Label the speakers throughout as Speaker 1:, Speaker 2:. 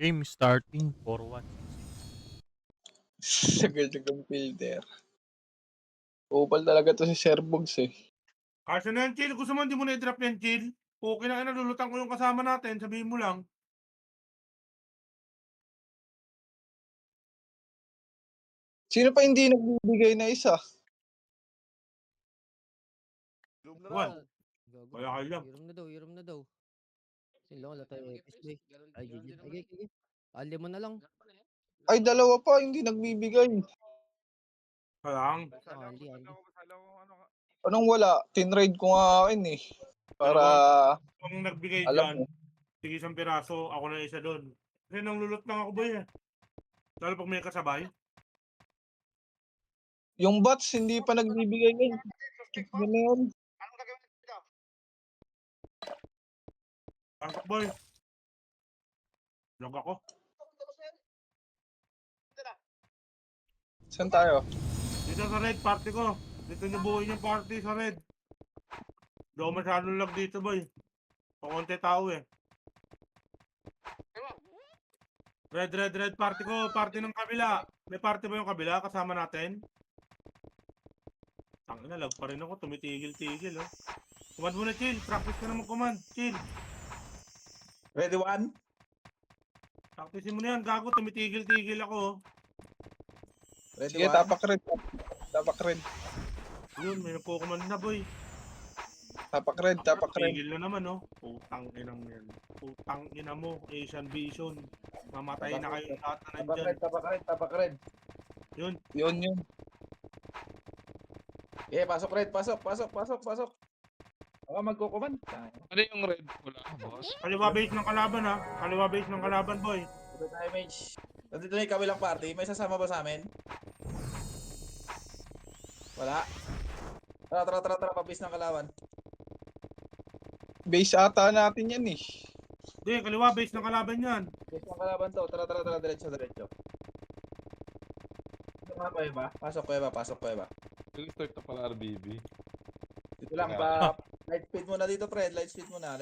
Speaker 1: Game starting for what?
Speaker 2: Sagal ng filter. Opal talaga 'to si Sir Bugs, eh.
Speaker 3: Kasya na yan, chill. Gusto mo hindi mo na i-drop yan, chill? Okay na, nalulutan ko yung kasama natin. Sabihin mo lang.
Speaker 2: Sino pa hindi nagbibigay na isa?
Speaker 3: Juan,
Speaker 4: Gago.
Speaker 3: kaya kayo lang.
Speaker 4: Hiram na daw. Sila wala tayo epis boy. Ay, GG. Ay, Ali mo na lang.
Speaker 2: Ay, dalawa pa hindi nagbibigay.
Speaker 3: Kaya lang.
Speaker 4: Ali.
Speaker 2: Anong wala? Tinrade ko nga akin, eh. Para
Speaker 3: Kung nagbigay
Speaker 2: alam
Speaker 3: dyan,
Speaker 2: mo.
Speaker 3: sige isang piraso, ako na isa doon. Kasi nang lulot lang ako, boy, eh. Lalo pag may kasabay.
Speaker 2: Yung bots hindi pa nagbibigay ngayon. Kick mo na yun.
Speaker 3: Tangkap, boy. Log ako.
Speaker 2: Saan tayo?
Speaker 3: Dito sa red, party ko. Dito nabuhin yung party sa red. Di ako masyadong lag dito, boy. Pakunti tao, eh. Red party ko. Party ng kabila. May party ba yung kabila kasama natin? Tangina, lag pa rin ako. Tumitigil-tigil, oh. Command muna, chill. Practice ka naman command. Chill.
Speaker 5: Ready one?
Speaker 3: Practice mo na yan. Gago, tumitigil-tigil ako, oh.
Speaker 5: Ready
Speaker 2: Sige,
Speaker 5: one?
Speaker 2: tapak red. Tapak red.
Speaker 3: Yun, may nagpo-command na, boy.
Speaker 2: Tapak red. Tapak red.
Speaker 3: Tigil na naman, oh. Putang inang yan. Putang ina mo, Asian Vision. Mamatay na kayo lahat na
Speaker 5: Tapak
Speaker 3: nandyan.
Speaker 5: red, tapak red, tapak red.
Speaker 3: Yun.
Speaker 2: Yun.
Speaker 5: Yeah, pasok red, pasok. Ako magkukuman.
Speaker 6: Ano yung red? Wala, boss.
Speaker 3: Kaliwa base ng kalaban, ha. Kaliwa base ng kalaban, boy.
Speaker 5: Ito tayo, mage. Nandito na yung kabilang party. May sasama ba sa amin? Wala. Tara. Pabis ng kalaban.
Speaker 2: Base ata natin yan, eh.
Speaker 3: Hindi, kaliwa base ng kalaban yan.
Speaker 5: Base ng kalaban to. Tara. Diretso. Pasok kuya ba?
Speaker 6: Nag-start na pala RBB.
Speaker 5: Dito lang pa. Light speed muna dito, Fred. Light speed muna.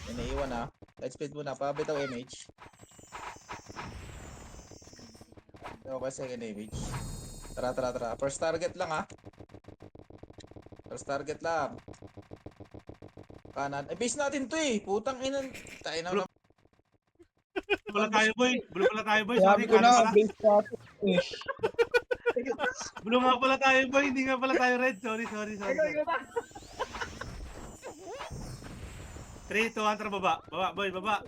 Speaker 5: Iniiwan na. Light speed muna. Pabitaw image. Okay, second image. Tara. First target lang, ha. Kanan. Eh, base natin to, eh. Putang inan. Tayo na.
Speaker 3: Wala tayo, boy. Blue pala tayo, boy.
Speaker 2: Sabi
Speaker 3: Sorry,
Speaker 2: ko
Speaker 3: kano
Speaker 2: na,
Speaker 3: pala.
Speaker 2: base natin, eh.
Speaker 3: Blue nga pala tayo, boy. Hindi nga pala tayo red. Sorry. 3, 2, 1, tara baba. Baba, boy, baba.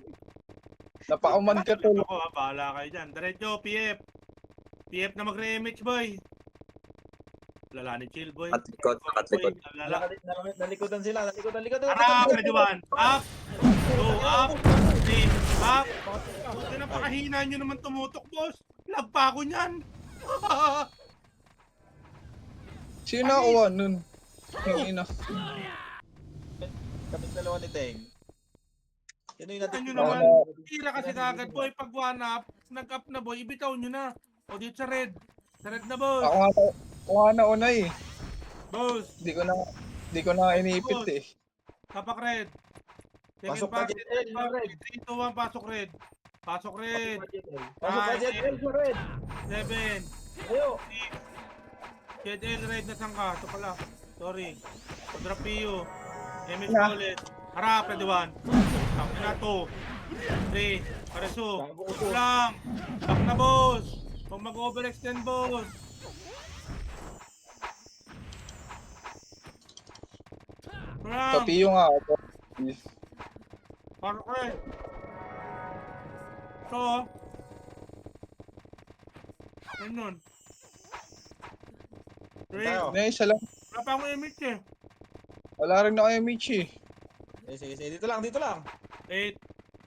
Speaker 2: Napakaman ka, tol.
Speaker 3: Ako, ha. Bahala kayo dyan. Diretso, PF. PF na mag-re-image, boy. Lala ni chill, boy.
Speaker 7: Nakatikot.
Speaker 3: Lala.
Speaker 5: Nalikodan sila.
Speaker 3: Harap, medyoan. Up. Go, up. 3, up. Buti na pakahina nyo naman tumutok, boss. Lag pa ako niyan.
Speaker 2: Sino nakuha nun? Yung ina.
Speaker 5: Kapit dalawa ni Teng. Sino yung
Speaker 3: Ano
Speaker 5: natin?
Speaker 3: naman? Tira kasi kagad, boy. Pag one up, nag-up na, boy. Ibitaw nyo na. O dito sa red. Sa red na, boss.
Speaker 2: Ako nga nauna, eh.
Speaker 3: Boss.
Speaker 2: Di ko na inipit, eh.
Speaker 3: Kapak red.
Speaker 5: Pasok pa,
Speaker 3: Second
Speaker 5: Jetel,
Speaker 3: part,
Speaker 5: red.
Speaker 3: 3, 2, 1, pasok red. Pasok red.
Speaker 5: Pasok pa, Jetel, sa red.
Speaker 3: 7.
Speaker 5: Ayo.
Speaker 3: Jetel red na sangka. Ito pala. Sorry. Drop PU. MS
Speaker 2: Na.
Speaker 3: ulit. Harap, ready 1. Tangin na 2. 3. Pareso. Ito lang. Back na, boss. Huwag mag-overextend, boss. Ito lang.
Speaker 2: Papiyo nga ako.
Speaker 3: Pasok red. Ito. Ano nun?
Speaker 5: Tayo.
Speaker 2: May isa lang.
Speaker 3: Wala pa akong image, eh.
Speaker 2: Wala rin ako MH, eh.
Speaker 5: Sige. Dito lang.
Speaker 3: 8,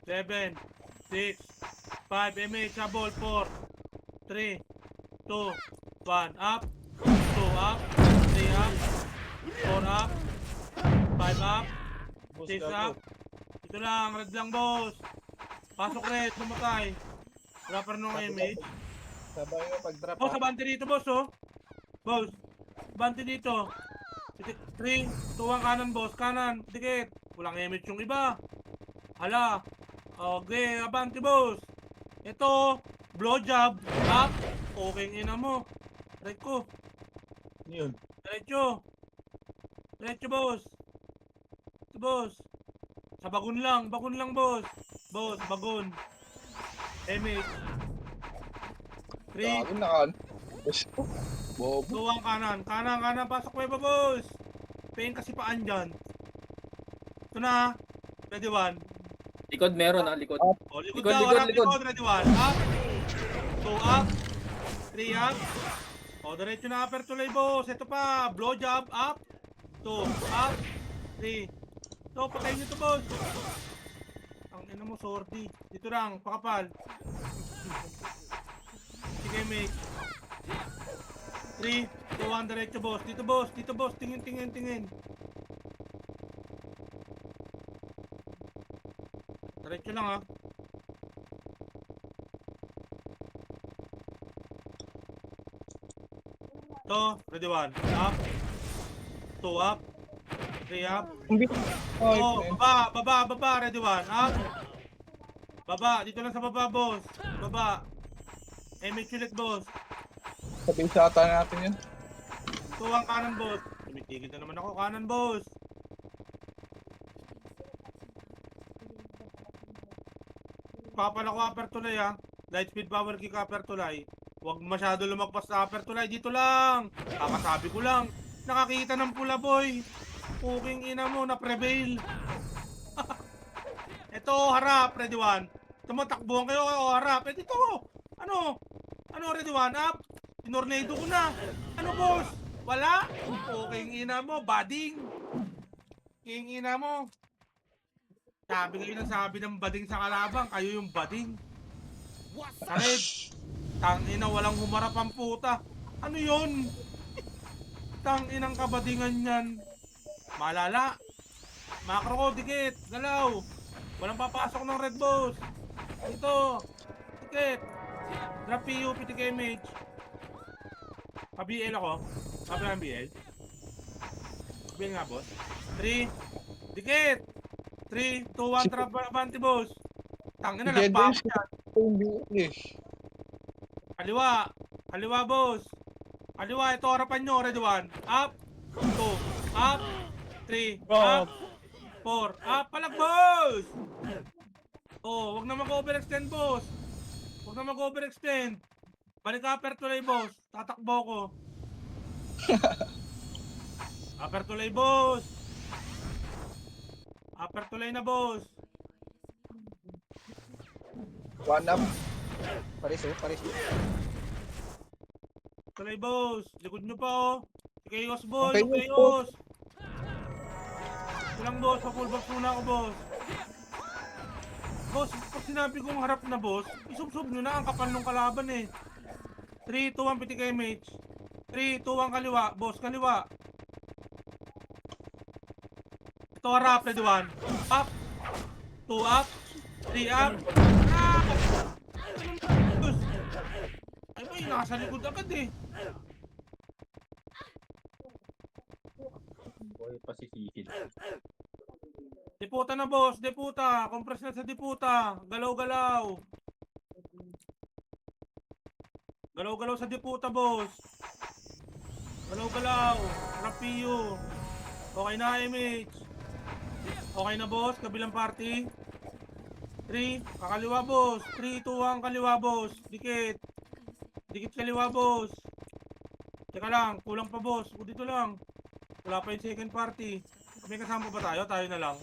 Speaker 3: 7, 6, 5, MH, sabol, 4, 3, 2, 1, up, 2 up, 3 up, 4 up, 5 up, 6 up. Ito lang, red lang, boss. Pasok red, tumatay. Wala pa rin ng MH.
Speaker 5: Sabay mo pag-drop.
Speaker 3: Boss, abante dito, boss, oh. Boss, abante dito. 3, 2, 1, kanan, boss, kanan, dikit. Walang MH yung iba. Hala, Okay, abante boss. Ito, blowjob, up. Okay ang ina mo. Right ko.
Speaker 5: Ano yun?
Speaker 3: Diretso. Diretso boss. Ito boss. Sa bagon lang boss. Boss, bagon. MH. 3,
Speaker 2: Gago na Bobo.
Speaker 3: tuwang kanan. Kanan, pasok kuweba boss. Pain kasi paan dyan. Ito na. Ready one.
Speaker 7: Likod meron likod.
Speaker 3: O, likod
Speaker 7: Likod,
Speaker 3: daw,
Speaker 7: likod,
Speaker 3: harap,
Speaker 7: likod.
Speaker 3: likod, ready one. Up. 2 up. 3 up. O, diretso na upper tuloy boss. Ito pa, blowjob, up. 2 up. 3. Ito, patayin nyo to boss. Ang ina mo, sordi. Dito lang, pakapal. Sige, mate. 3, 2, 1, diretso boss. Dito boss, tingin. Diretso lang ha. Ito, ready one. Up. 2 up. 3 up.
Speaker 2: Ay,
Speaker 3: Oh, baba, ready one. Up. Baba, dito lang sa baba, boss. Baba. MH ulit, boss.
Speaker 2: sabihin sa ata natin yun.
Speaker 3: Tuwang kanan, boss. Tumitigil na naman ako. Kanan, boss. Papala ko upper tulay, ha. Light speed power kick upper tulay. Huwag masyado lumagpas sa upper tulay. Dito lang. Kakasabi ko lang. Nakakita ng pula, boy. Puking ina mo, na-prevail. Ito, harap, ready one. Tumatakbuhan kayo, harap. Dito. Ano, ready one, up. Tinornado ko na. Ano, boss? Wala? Puking ina mo, bading. King ina mo. Sabi kayo ng sabi ng bading sa kalabang, kayo yung bading. Sakit. Tangina, walang humarap ang puta. Ano yun? Tanginang kabadingan yan. Malala. Makro ko, dikit. Galaw. Walang papasok ng red boss. Ito. Dikit. Drop PU, PTK mage. Pa-BL ako. Sabi ng BL. BL nga boss. 3. Dikit. 3, 2, 1, trap abante boss. Tangina,
Speaker 2: Sige,
Speaker 3: nagpapos
Speaker 2: Dave.
Speaker 3: yan.
Speaker 2: Hindi.
Speaker 3: Kaliwa boss. Kaliwa, ito harapan nyo, ready one. Up, 2, up, 3, up, 4, up, palag boss! Oh, wag na mag-overextend boss. Wag na mag-overextend. Balik upper tulay boss. Tatakbo ko. Upper tulay boss. Upper tulay na boss.
Speaker 2: One up.
Speaker 5: Paris.
Speaker 3: Tulay boss. Likod nyo pa oh. Chaos boss.
Speaker 2: Okay,
Speaker 3: Chaos. Ito lang boss. Pa-full box muna ako boss. Boss, pag sinabi kong harap na boss, isubsob nyo na ang kapal ng kalaban eh. 3, 2, 1, PTK mage. 3, 2, 1, kaliwa. Boss, kaliwa. Ito harap, ready 1. Up. 2 up. 3 up. Ah! Boss. Ay ba, nasa likod agad eh.
Speaker 7: Boy, pasisikin.
Speaker 3: Deputa na boss, deputa. Compress na sa deputa. Galaw-galaw. Galaw-galaw sa deputa boss. Galaw-galaw. Rapio. Okay na image. Okay na boss, kabilang party. 3, kakaliwa boss. 3, 2, 1, kaliwa boss. Dikit. Dikit kaliwa boss. Teka lang, kulang pa boss. O dito lang. Wala pa yung second party. May kasama pa ba tayo? Tayo na lang.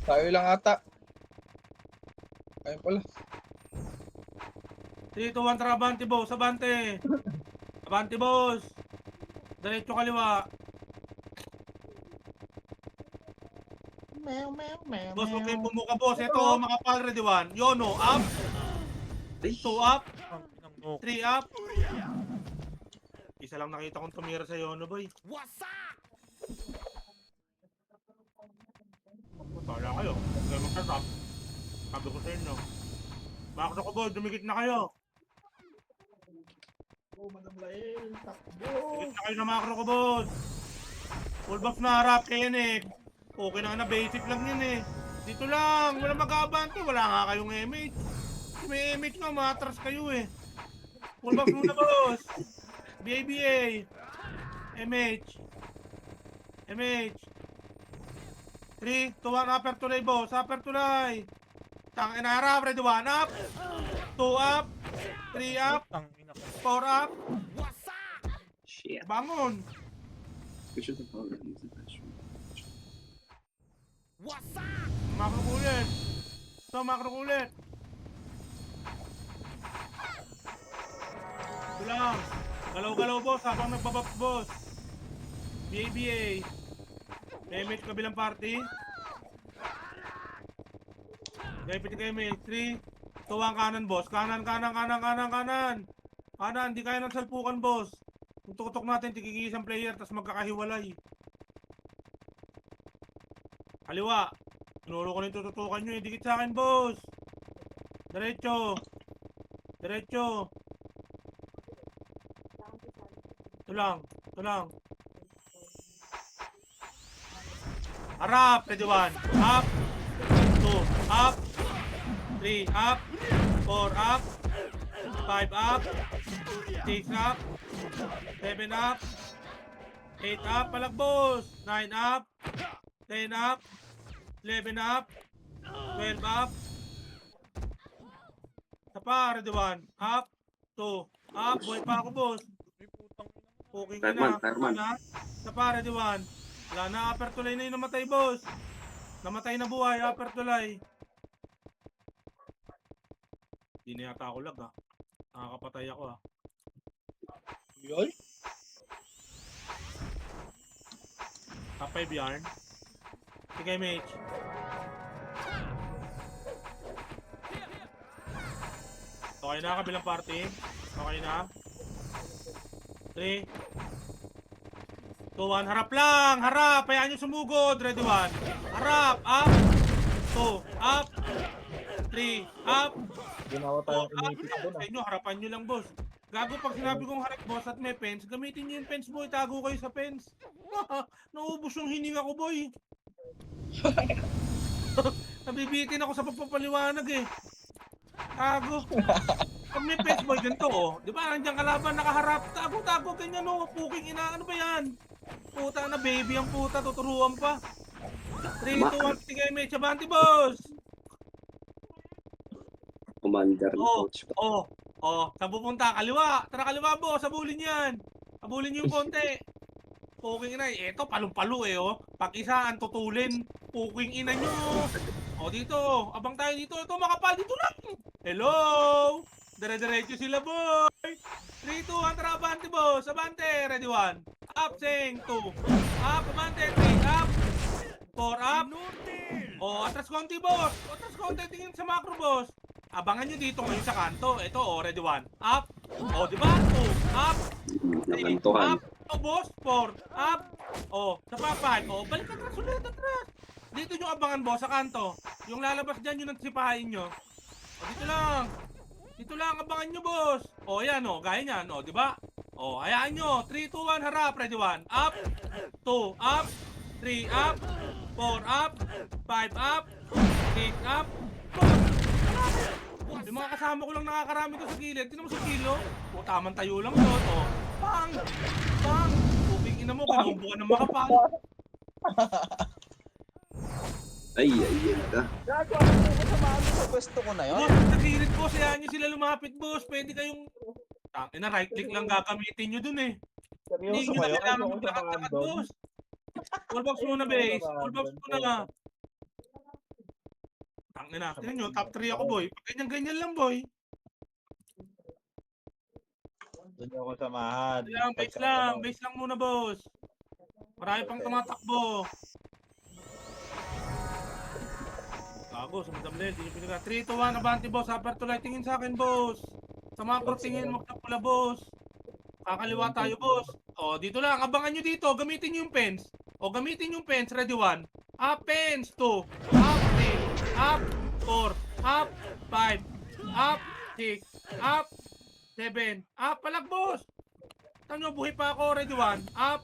Speaker 2: Tayo lang ata. Ayun pala.
Speaker 3: 3, 2, 1, tara, abante boss, abante. Abante boss. Diretso kaliwa. Boss, huwag kayong bumuka boss. Ito, makapal, ready one. Yono, up. 2 up. 3 up. Isa lang nakita kong tumira sa Yono, boy. Bala kayo. Huwag kayo magtatap. Sabi ko sa inyo. Makakita ko boss, dumikit na kayo. Dumikit na kayo na makakita ko boss. Full buff na harap kayo eh. Okay na basic lang yun eh. Dito lang, wala mag-aabante. Wala nga kayong MH. May MH nga, matras kayo eh. Full box muna, boss. BABA. MH. MH. 3, 2, 1, upper tulay, boss. Upper tulay. Tangin na harap, ready 1 up. 2 up. 3 up.
Speaker 1: Ang ina ko.
Speaker 3: 4 up.
Speaker 8: Shit.
Speaker 3: Bangon.
Speaker 8: We should have already used the restroom.
Speaker 3: Makro ulit. Ito, makro ulit. Ito lang. Galaw-galaw, boss. Habang nagbabox, boss. BABA. MH kabilang party. Depit kay MH. 3, 2, 1, kanan, boss. Kanan. Kanan, di kaya ng salpukan, boss. Kung tutok natin, tigigis ang player, tapos magkakahiwalay. Kaliwa. Tinuro ko na yung tututukan nyo eh. Dikit sa akin, boss. Diretso. Ito lang. Harap, ready 1. Up. 2, up. 3, up. 4, up. 5, up. 6, up. 7, up. 8, up. Palagbos. 9, up. 10, up. 11, up. 12, up. Tapa, ready 1. Up. 2, up. Buhay pa ako, boss. Okay na.
Speaker 8: Fireman.
Speaker 3: Tapa, ready 1. Wala na, upper tulay na yung namatay, boss. Namatay na buhay, upper tulay. Hindi na yata ako lag, ha. Nakakapatay ako, ha.
Speaker 2: Yun?
Speaker 3: Top 5 yarn. Sige, mage. Okay na, kabilang party. Okay na. 3, 2, 1, harap lang! Harap! Hayaan nyo sumugod! Ready 1. Harap! Up! 2, up! 3, up!
Speaker 5: Ginawa
Speaker 3: 4,
Speaker 5: tayong
Speaker 3: up!
Speaker 5: inipit doon
Speaker 3: Sa inyo, harapan nyo lang, boss. Gago, pag sinabi kong harap, boss, at may fence, gamitin nyo yung fence, boy. Tago kayo sa fence. Naubos yung hininga ko, boy. Nabibitin ako sa pagpapaliwanag, eh. Tago. Pag may fence, boy, ganito, oh. Di ba, nandiyan kalaban, nakaharap. Tago, ganyan, oh. Puking ina, ano ba yan? Puta na, baby ang puta, tuturuan pa. 3, 2, 1, tigay, may chabante, boss.
Speaker 8: Commander and coach.
Speaker 3: Saan pupunta? Kaliwa. Tara, kaliwa, boss. Sabulin yan. Sabulin nyo yung konti. Puking ina. Eto, palong-palo eh, oh. Pag-isaan, tutulin. Puking ina nyo. Dito. Abang tayo dito. Ito, makapal. Dito lang. Hello. Dire-diretso sila, boy. 3, 2, 1, tara, abante, boss. Abante. Ready, 1. Up, sing. 2. Up, abante. 3, up. 4, up. Atras konti, boss. Atras konti. Tingin sa macro, boss. Abangan nyo dito ngayon sa kanto. Ito, ready 1. Up. Diba? 2. Up. 3.
Speaker 8: Nakantuhan.
Speaker 3: Up. Boss. 4. Up. Sa pa 5. Balik atras ulit, atras. Dito nyo abangan, boss, sa kanto. Yung lalabas dyan, yung nagsipahain nyo. Dito lang. Dito lang, abangan nyo, boss. Yan, gaya nyan, diba? Hayaan nyo. 3, 2, 1, harap. Ready 1. Up. 2. Up. 3. Up. 4. Up. 5. Up. 6. Up. Yung mga kasama ko lang nakakarami ko sa gilid. Tinan mo sa kilo. Tamang tayo lang doon. Bang! Bang! Tubig ina mo, kinumbukan ng makapal.
Speaker 8: Ay ka.
Speaker 5: Gago, ano ko sa mga sa pwesto ko na yun?
Speaker 3: Boss, sa gilid, boss. Hayaan nyo sila lumapit, boss. Pwede kayong... right click lang gagamitin nyo dun eh. Hindi
Speaker 5: Seryoso
Speaker 3: nyo na
Speaker 5: kayo?
Speaker 3: kailangan
Speaker 5: Ano ko sa mga
Speaker 3: maglakat-lakat,
Speaker 5: doon?
Speaker 3: boss. Full box muna, base. Full box muna. Tangina. Tingnan nyo, top 3 ako, boy. Pag ganyan-ganyan lang, boy.
Speaker 5: Doon ako samahan.
Speaker 3: Base lang muna, boss. Marami pang tumatakbo. Gago, sa Madam Lel, di nyo pinaga. 3, 2, 1, abante, boss. Upper to light, tingin sa akin, boss. Sa macro, tingin, magtapula, boss. Kakaliwa tayo, boss. Dito lang, abangan nyo dito. Gamitin nyo yung pens. Gamitin yung pens, ready 1. Up, pens, 2. Up, 3. Up, 4. Up, 5. Up, 6. Up, 7. Up, palagbos. Tanyo, buhay pa ako, ready 1. Up,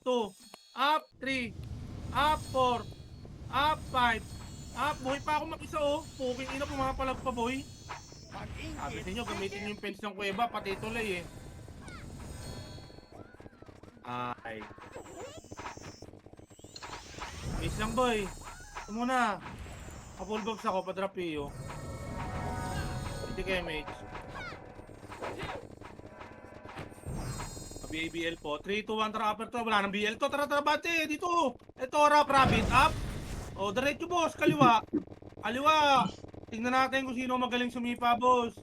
Speaker 3: 2. Up, 3. Up, 4. Up, 5. Buhay pa ako mag-isa oh. Puking ina, pumapalag pa boy. Sabi sa inyo, gamitin niyo yung fence ng kuweba, pati tulay eh. Ay. Base lang boy. Ito muna. Full box ako, pa-drop iyo. Hindi kayo mage. BABL po. 3, 2, 1, tara upper to. Wala nang BL to. Tara, bate. Dito. Ito, rap, rabbit. Up. O, diretso boss. Kaliwa. Kaliwa. Tingnan natin kung sino magaling sumipa, boss.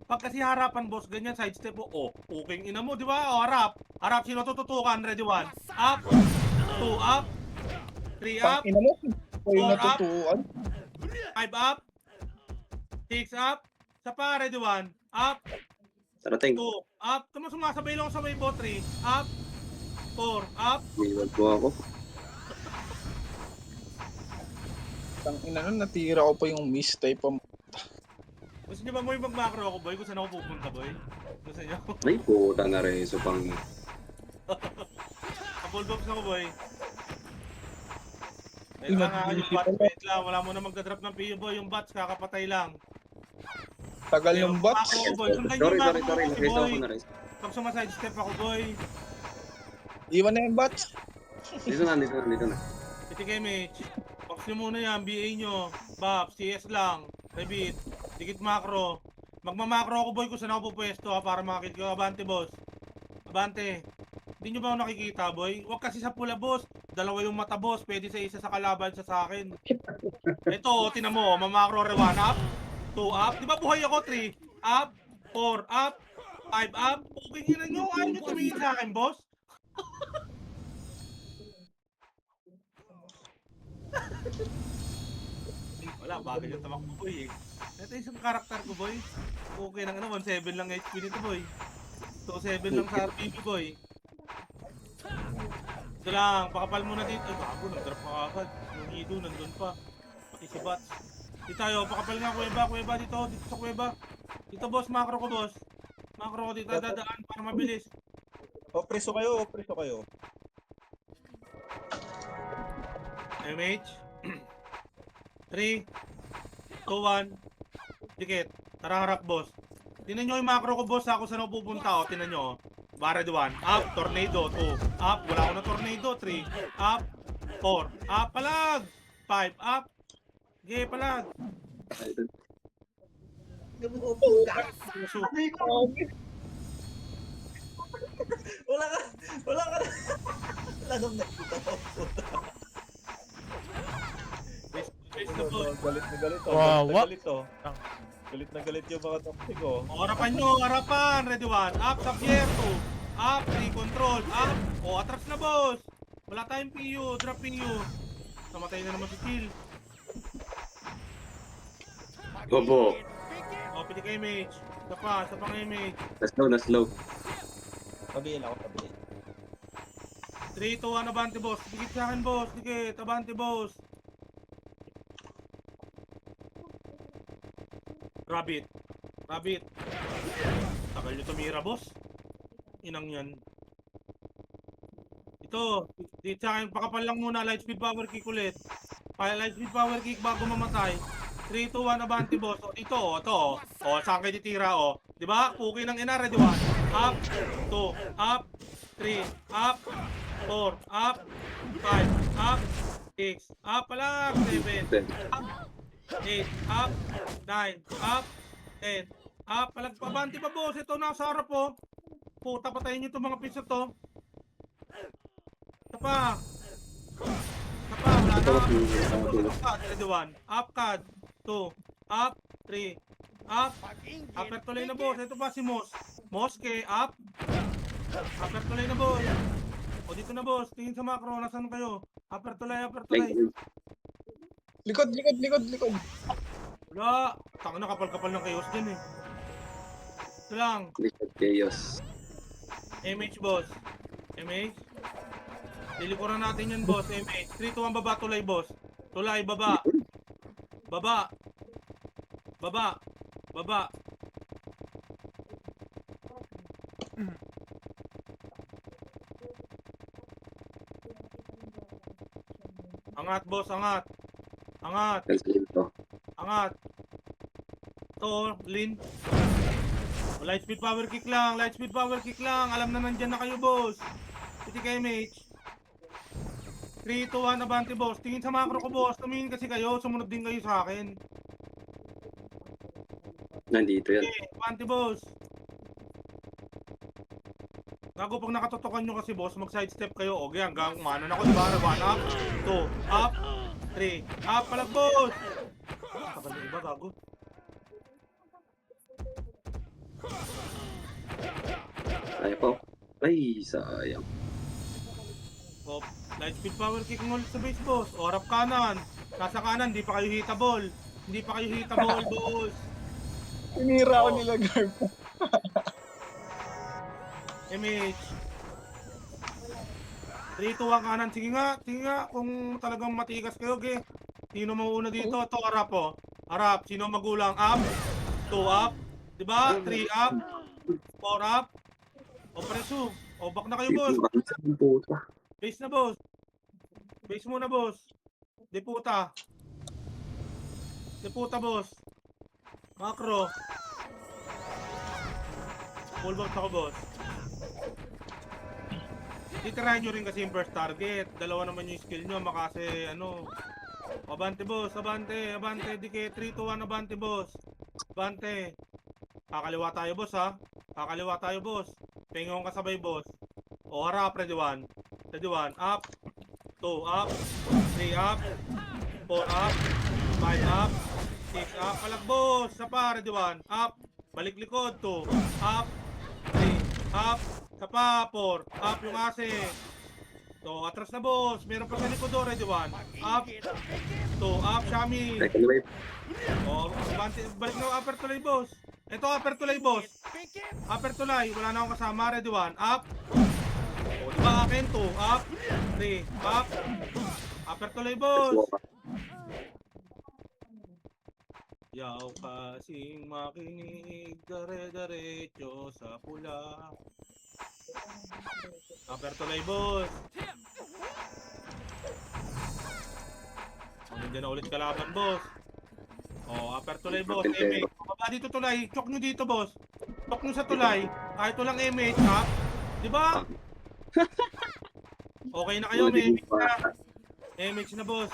Speaker 3: Pag kasi harapan, boss, ganyan, sidestep po. Oh, puking ina mo, di ba? O, harap. Harap, sino tututukan? Ready, 1. Up. 2, up. 3, up.
Speaker 2: Ina mo. Kayo
Speaker 3: 4 up.
Speaker 2: natutuan.
Speaker 3: 5, up. 6, up. Sa pa, ready, 1. Up.
Speaker 8: Tarating.
Speaker 3: 2, up. Tama, sumasabay lang sa may bot. 3, up. 4, up.
Speaker 8: Iwan po ako.
Speaker 2: Ang ina nun, natira ko pa yung miss type pa.
Speaker 3: Gusto niyo ba mo yung mag-macro ako, boy? Kung saan ako pupunta, boy? Gusto niyo?
Speaker 8: Ay, puta na rin. So, pang...
Speaker 3: Full box ako, boy. Wait
Speaker 2: Ina,
Speaker 3: lang, yung
Speaker 2: busy
Speaker 3: bots,
Speaker 2: pala.
Speaker 3: wait lang. Wala mo na magdadrop ng PU, boy. Yung bots, kakapatay lang.
Speaker 2: Tagal
Speaker 3: Yung
Speaker 2: ng bots.
Speaker 3: macro ko, boy. Sundan
Speaker 8: Sorry,
Speaker 3: yung
Speaker 8: sorry,
Speaker 3: macro
Speaker 8: sorry.
Speaker 3: ko,
Speaker 8: Nag-raise
Speaker 3: boy.
Speaker 8: ako na rin.
Speaker 3: Pag sumaside-step ako, boy.
Speaker 2: Iwan na yung bots.
Speaker 8: Dito na, dito na, dito na.
Speaker 3: Piti kay Mitch. Box nyo muna yan, BA nyo. Bap, CS lang. Rebit. Dikit macro. Magmamakro ako, boy, kung saan ako pupwesto, ha, para makakit ko. Abante, boss. Abante. Hindi nyo ba ako nakikita, boy? Huwag kasi sa pula, boss. Dalawa yung mata, boss. Pwede sa isa sa kalaban sa akin. Ito, tinan mo. Mamakro, 1 up. 2 up. Di ba buhay ako? 3 up. 4 up. 5 up. Okay, hinan nyo. Ayaw nyo tumingin sa akin, boss. Wala, bagay yung tamak mo, boy, eh. Ito isang karakter ko, boy. Okay lang, 1.7 lang HP nito, boy. 2.7 lang sa RPB, boy. Ito lang, pakapal muna dito. Ay, bago, nag-drop ka agad. Yung Hido, nandun pa. Pati si Bats. Dito tayo, pakapal nga, kuweba dito sa kuweba. Dito, boss, macro ko, boss. Macro ko dito, dadaan para mabilis.
Speaker 5: O, preso kayo, o, preso kayo.
Speaker 3: MH. 3, 2, 1. Dikit. Tara, harap, boss. Tinan nyo yung macro ko, boss, ako saan ako pupunta, o. Tinan nyo, o. Barred 1. Up. Tornado. 2. Up. Wala ako na tornado. 3. Up. 4. Up. Palag. 5. Up. Okay, palag. Puso.
Speaker 5: Wala ka. Wala nang nakita ko.
Speaker 3: Base na, boss.
Speaker 5: Galit na galit, oh.
Speaker 1: Wow,
Speaker 5: Galit na
Speaker 1: what?
Speaker 5: galit, oh. Galit na galit yung mga toxic, oh.
Speaker 3: O, harapan nyo. Harapan. Ready 1. Up. Subyer. 2. Up. 3. Control. Up. O, atras na, boss. Wala tayong PU. Drop PU. Namatay na naman si Kill.
Speaker 8: Bobo.
Speaker 3: O, pili ka image. Isa pa nga image.
Speaker 8: Na slow.
Speaker 5: Pabihin ako, pabihin.
Speaker 3: 3, 2, 1, abante, boss. Dikit sa akin, boss. Dikit. Abante, boss. Rabbit. Tagal nyo tumira, boss. Inang yan. Ito. Dito sa akin, pakapal lang muna. Light speed power kick ulit. Light speed power kick bago mamatay. 3, 2, 1, abante, boss. O, ito, o. Ito, o. O, saan kayo titira, o. Diba? Puki ng ina. Ready, 1. Up. 2. Up. 3. Up. 4. Up. 5. Up. 6. Up pala. 7. Up. 8. Up. 9. Up. 10. Up. Palagpabante pa, boss. Ito nasa harap, po. Puta, patayin nyo itong mga pizza to. Ito pa. Wala na. Ready, 1. Up, card. 2. Up. 3. Up. Upper tuloy na, boss. Ito pa si Moss. Moske. Up. Upper tuloy na, boss. O, dito na, boss. Tingin sa macro. Nasaan kayo? Upper tuloy.
Speaker 2: Likod.
Speaker 3: Wala. Taka na, kapal-kapal ng chaos dyan, eh. Ito lang.
Speaker 8: Chaos.
Speaker 3: MH, boss. MH. Dilikuran natin yan, boss. MH. 3, 2, 1, baba. Tulay, boss. Tulay, baba. Baba. Angat, boss. Angat. Angat.
Speaker 8: Cancel to.
Speaker 3: Angat. To, Lin. Light speed power kick lang. Light speed power kick lang. Alam na nandyan na kayo, boss. PTKMH. 3, 2, 1, abante, boss. Tingin sa macro ko, boss. Tumingin kasi kayo. Sumunod din kayo sa akin.
Speaker 8: Nandito yan.
Speaker 3: Okay, abante, boss. Gago, pag nakatotokan nyo kasi, boss, mag-sidestep kayo. Okay, hanggang umano na ako, diba? 1 up, 2, up, 3, up, palag, boss. Tagal na iba, gago.
Speaker 8: Kaya po. Ay, sayang.
Speaker 3: Oh, light speed power kick mo ulit sa base, boss. O, harap kanan. Nasa kanan, di pa kayo hitable. Hindi pa kayo hitable, boss.
Speaker 2: Tinira ako nila, Garp.
Speaker 3: MH. 3, 2, 1 kanan. Sige nga. Kung talagang matigas kayo, okay. Sino mauuna dito? Ito, harap po. Harap. Sino magulang? Up. 2 up. Diba? 3 up. 4 up. O, preso. O, back na kayo, boss.
Speaker 8: Ang puta.
Speaker 3: Base na, boss. Base muna, boss. Deputa. Deputa, boss. Macro. Full box ako, boss. Titirahin nyo rin kasi yung first target. Dalawa naman yung skill nyo. Makasi, ano. Abante, boss. Abante. Dike. 3, 2, 1. Abante, boss. Abante. Kakaliwa tayo, boss, ha. Kakaliwa tayo, boss. Pingong kasabay, boss. O, harap. Ready 1. Ready 1. Up. 2 up. 3 up. 4 up. 5 up. 6 up. Palag, boss. Sapa. Ready 1. Up. Balik likod. 2. Up. 3. Up. Sapa. 4. Up yung ase. So, atras na, boss. Meron pa sa likod, oh. Ready 1. Up. 2 up. Shami.
Speaker 8: Second wave.
Speaker 3: O, balik na upper tulay, boss. Ito, upper tulay, boss. Upper tulay. Wala na akong kasama. Ready 1. Up. O, diba akin? 2. Up. 3. Up. Upper tulay, boss. Yaw kasing makinig. Dare-daretso sa pula. Upper tulay, boss. O, nandiyan na ulit kalaban, boss. O, upper tulay, boss. MH. Baba dito tulay. Chok nyo dito, boss. Chok nyo sa tulay. Kahit walang MH, ha? Diba? Okay na kayo, may MH na. MH na, boss.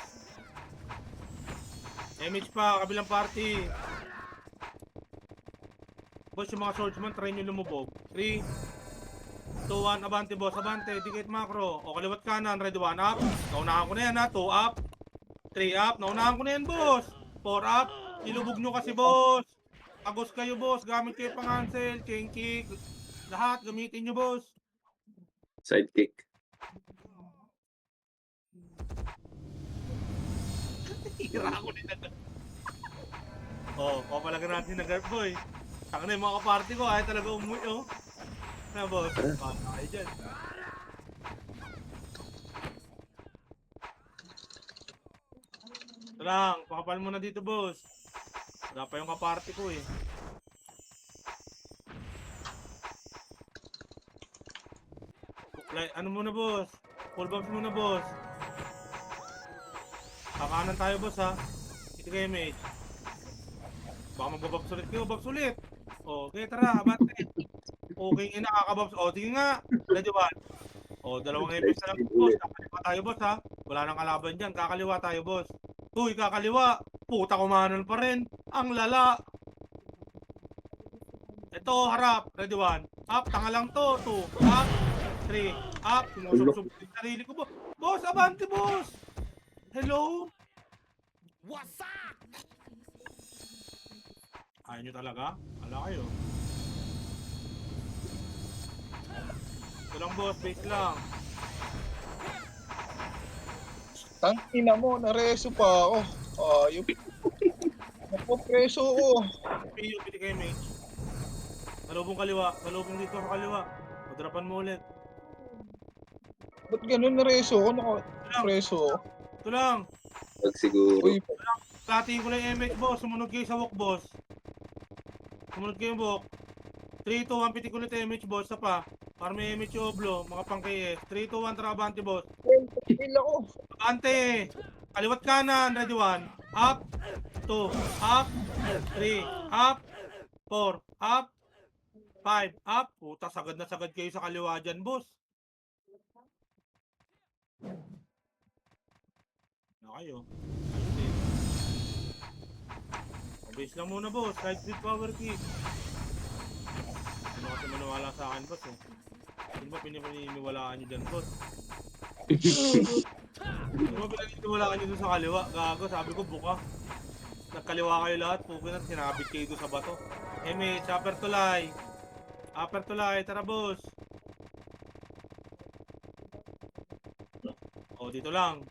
Speaker 3: MH pa, kabilang party. Boss, yung mga swordsman, try nyo lumubog. 3, 2, 1, abante, boss. Abante, dikit macro. O, kaliwat kanan, ready 1 up. Naunahan ko na yan, ha. 2 up. 3 up. Naunahan ko na yan, boss. 4 up. Ilubog nyo kasi, boss. Agos kayo, boss. Gamit kayo pang cancel, chain kick. Lahat, gamitin nyo, boss.
Speaker 8: Sidekick.
Speaker 3: Hira ako din agad. Oh, papalagan natin na guard boy. Taka na yung mga kaparty ko, ay talaga umuwi, oh. Na, boss. Paano kayo dyan? Ito lang, pakapal mo na dito, boss. Wala pa yung kaparty ko, eh. Ano muna, boss? Full box muna, boss. Kakanan tayo, boss, ha? Ito kayo, mate. Baka magbababs ulit kayo, babs ulit. Okay, tara, abante. Okay, nakakababs. O, sige nga. Ready 1. O, dalawang epics na lang, boss. Kakaliwa tayo, boss, ha? Wala nang kalaban dyan. Kakaliwa tayo, boss. Uy, kakaliwa. Puta, kumanan pa rin. Ang lala. Ito, harap. Ready 1. Up, tanga lang to. 2, up. 3, up. Sinusubsub yung sarili ko, boss. Boss, abante, boss. Hello? What's up? Ayaw nyo talaga? Ala kayo. Ito lang, boss. Base lang.
Speaker 2: Tangina mo, nareso pa ako. Ayop. Napopreso ko.
Speaker 3: PU, piti kayo, mate. Salubong kaliwa. Salubong dito sa kaliwa. Madrapan mo ulit.
Speaker 2: Ba't ganun nareso ko? Nakapreso ko.
Speaker 3: Ito lang.
Speaker 8: Wag siguro.
Speaker 2: Uy,
Speaker 3: Platiin ko lang yung MH, boss. Sumunod kayo sa walk, boss. Sumunod kayo yung walk. 3, 2, 1, piti ko ulit MH, boss. Sa pa. Para may MH yung oblo. Mga pang KS. 3, 2, 1, tara, abante, boss.
Speaker 2: feel ako.
Speaker 3: Abante! Kaliwat kanan, ready 1. up, 2, up, 3, up, 4, up, 5, up. Puta, sagad na sagad kayo sa kaliwa dyan, boss. Na kayo. Ayun din. Base lang muna, boss. Right with power kick. Ano kasi maniwala sa akin, boss, eh. Hindi ba pinipaniwalaan nyo dyan, boss? Hindi ba pinipaniwalaan nyo dun sa kaliwa? Gago, sabi ko, buka. Nagkaliwa kayo lahat, pukin at sinabit kayo doon sa bato. MH, upper tulay. Upper tulay, tara, boss. O, dito lang.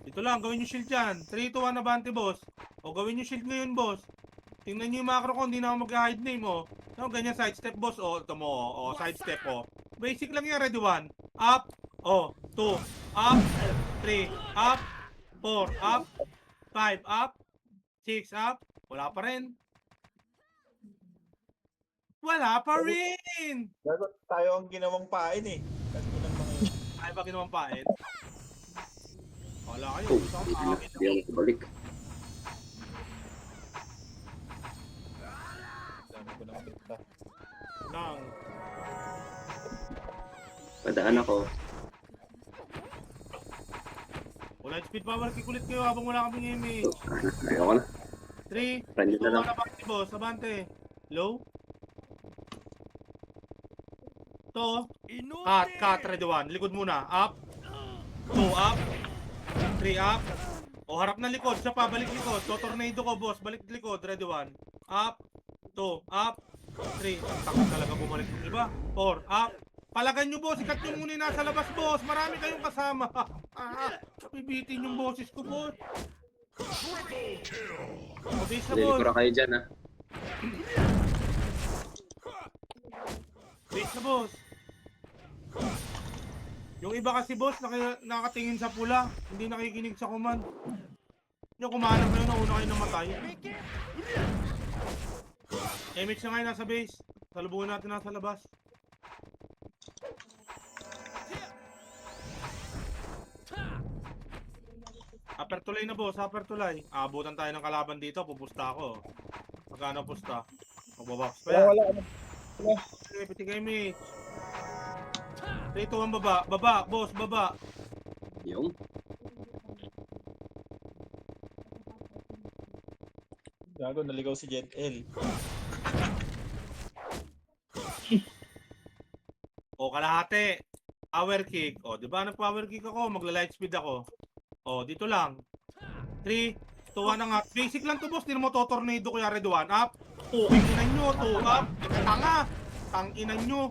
Speaker 3: Dito lang, gawin nyo shield dyan. 3, 2, 1, abante, boss. O, gawin nyo shield ngayon, boss. Tingnan nyo yung macro ko, hindi na ako mag-hide name, o. No, ganyan, sidestep, boss. O, ito mo, o, sidestep, o. Basic lang yan, ready 1. Up, o, 2, up, 3, up, 4, up, 5, up, 6, up. Wala pa rin. Wala pa rin!
Speaker 5: Dapat tayo ang ginawang pain eh. Kasi ko lang mga yun.
Speaker 3: Ay, ba ginawang pain? Wala kayo.
Speaker 8: Oh,
Speaker 3: Gusto ko
Speaker 8: hindi na.
Speaker 3: makakita.
Speaker 8: Hindi ako balik.
Speaker 5: Dami ko ng pinta.
Speaker 3: Nang.
Speaker 8: Padaan ako.
Speaker 3: Wala speed power kick ulit kayo habang wala kaming image.
Speaker 8: So, ayoko na.
Speaker 3: 3,
Speaker 8: Random
Speaker 3: 2,
Speaker 8: na lang.
Speaker 3: 1, abante, boss. Abante. Low. To. Cut, ready 1. Likod muna. Up. 2, up. 3, up. O, harap na likod. Siya pa, balik likod. To, tornado ko, boss. Balik likod. Ready 1. Up. 2, up. 3. Takot talaga bumalik yung iba. 4, up. Palagan nyo, boss. Ikat nyo muna yung nasa labas, boss. Marami kayong kasama. Bibitin yung boses ko, boss. O, base na,
Speaker 8: Dili
Speaker 3: boss.
Speaker 8: ko kayo dyan, ha.
Speaker 3: Base na, boss. Yung iba kasi, boss, nakatingin sa pula. Hindi nakikinig sa command. Yung kumanap kayo, nauna kayo namatay. MH na ngayon nasa base. Salubungin natin nasa labas. Upper tulay na, boss. Upper tulay. Abutan tayo ng kalaban dito. Pupusta ako. Magkano pusta? Magbabox pa yan.
Speaker 2: Wala.
Speaker 3: Okay, piti kay MH. 3, 2, 1, baba. Baba, boss, baba.
Speaker 8: Yung.
Speaker 5: Gago, naligaw si Jet L.
Speaker 3: O, kalahati. Power kick. O, di ba nag-power kick ako? Magla-light speed ako. O, dito lang. 3, 2, 1 na nga. Basic lang to, boss. Hindi mo to-tornado ko yari 1. Up. Okay, inan nyo. 2, up. Tanga. Tang-inan nyo.